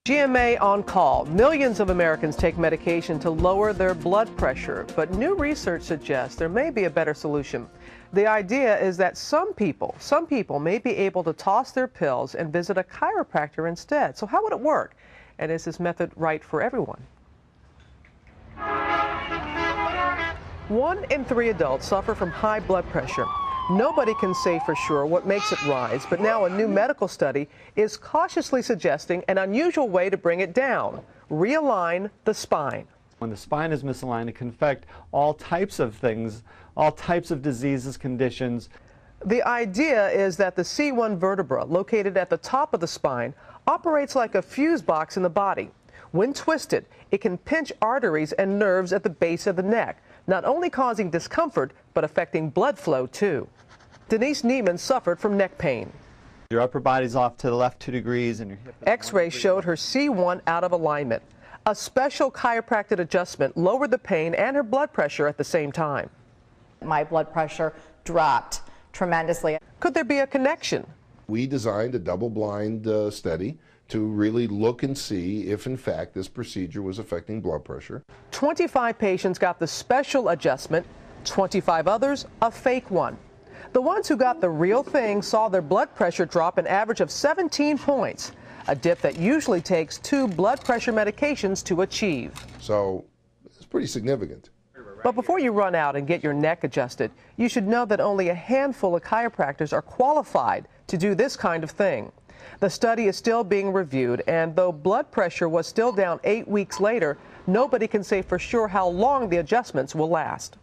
GMA on call. Millions of Americans take medication to lower their blood pressure, but new research suggests there may be a better solution. The idea is that some people may be able to toss their pills and visit a chiropractor instead. So how would it work? And is this method right for everyone? 1 in 3 adults suffer from high blood pressure. Nobody can say for sure what makes it rise, but now a new medical study is cautiously suggesting an unusual way to bring it down: realign the spine. When the spine is misaligned, it can affect all types of things, all types of diseases, conditions. The idea is that the C1 vertebra, located at the top of the spine, operates like a fuse box in the body. When twisted, it can pinch arteries and nerves at the base of the neck, not only causing discomfort, but affecting blood flow too. Denise Neiman suffered from neck pain. Your upper body's off to the left 2 degrees and your hip. X-rays showed her C1 out of alignment. A special chiropractic adjustment lowered the pain and her blood pressure at the same time. My blood pressure dropped tremendously. Could there be a connection? We designed a double-blind study to really look and see if, in fact, this procedure was affecting blood pressure. 25 patients got the special adjustment, 25 others a fake one. The ones who got the real thing saw their blood pressure drop an average of 17 points, a dip that usually takes 2 blood pressure medications to achieve. So it's pretty significant. But before you run out and get your neck adjusted, you should know that only a handful of chiropractors are qualified to do this kind of thing. The study is still being reviewed, and though blood pressure was still down 8 weeks later, nobody can say for sure how long the adjustments will last.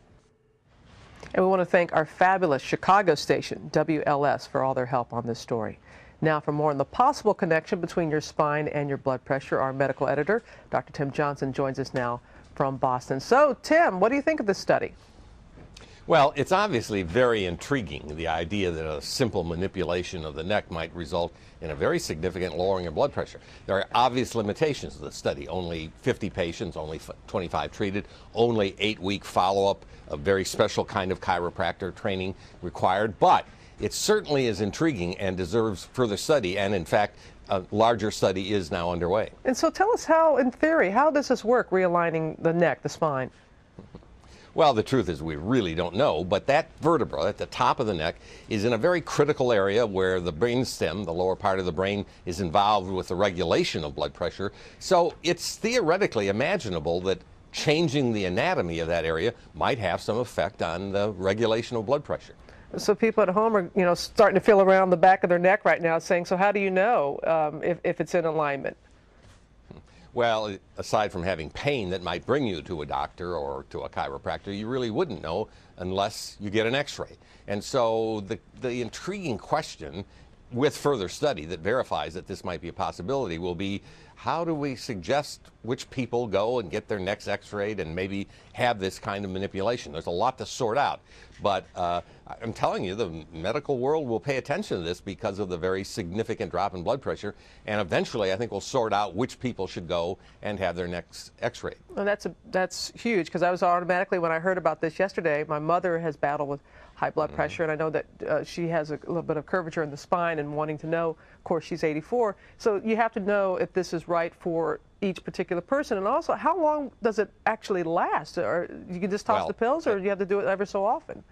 And we want to thank our fabulous Chicago station, WLS, for all their help on this story. Now, for more on the possible connection between your spine and your blood pressure, our medical editor, Dr. Tim Johnson, joins us now from Boston. So, Tim, what do you think of this study? Well, it's obviously very intriguing, the idea that a simple manipulation of the neck might result in a very significant lowering of blood pressure. There are obvious limitations of the study. Only 50 patients, only 25 treated, only 8-week follow-up, a very special kind of chiropractor training required. But it certainly is intriguing and deserves further study. And in fact, a larger study is now underway. And so tell us how, in theory, how does this work, realigning the neck, the spine? Well, the truth is we really don't know, but that vertebra at the top of the neck is in a very critical area where the brainstem, the lower part of the brain, is involved with the regulation of blood pressure. So it's theoretically imaginable that changing the anatomy of that area might have some effect on the regulation of blood pressure. So people at home are, starting to feel around the back of their neck right now, saying, so how do you know if it's in alignment? Well, aside from having pain that might bring you to a doctor or to a chiropractor, you really wouldn't know unless you get an X-ray. And so the intriguing question, with further study that verifies that this might be a possibility, will be how do we suggest which people go and get their necks X-rayed and maybe have this kind of manipulation? There's a lot to sort out, but I'm telling you, the medical world will pay attention to this because of the very significant drop in blood pressure, and eventually I think we'll sort out which people should go and have their necks X-rayed. And that's huge, because I was automatically, when I heard about this yesterday, my mother has battled with high blood pressure, and I know that she has a little bit of curvature in the spine, and wanting to know, of course, she's 84, so you have to know if this is right for each particular person, and also how long does it actually last? Or you can just toss the pills, or you have to do it ever so often?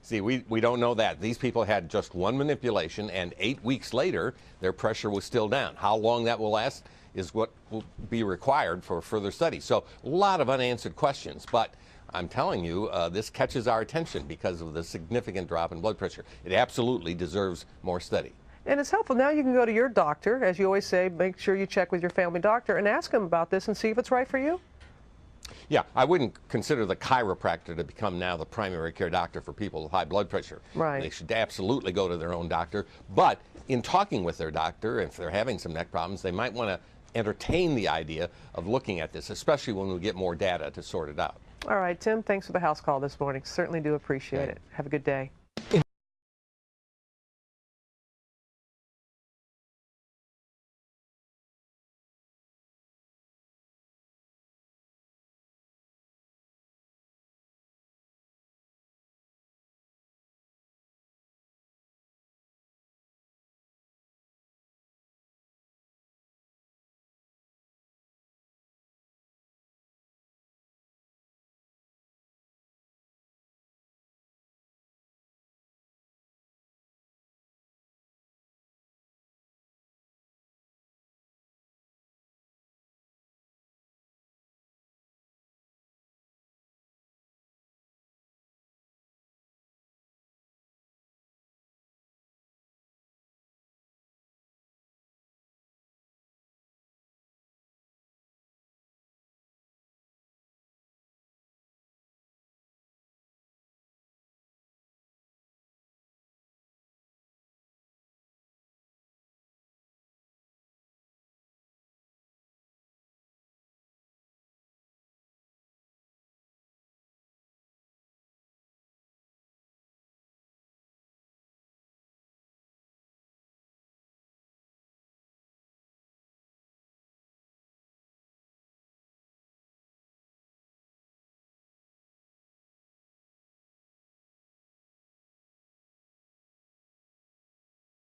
See, we don't know that. These people had just one manipulation, and 8 weeks later, their pressure was still down. How long that will last is what will be required for further study. So a lot of unanswered questions, but I'm telling you, this catches our attention because of the significant drop in blood pressure. It absolutely deserves more study. And it's helpful. Now you can go to your doctor, as you always say, make sure you check with your family doctor and ask them about this and see if it's right for you. Yeah, I wouldn't consider the chiropractor to become now the primary care doctor for people with high blood pressure. Right. They should absolutely go to their own doctor. But in talking with their doctor, if they're having some neck problems, they might want to entertain the idea of looking at this, especially when we get more data to sort it out. All right, Tim, thanks for the house call this morning. Certainly do appreciate it. Have a good day.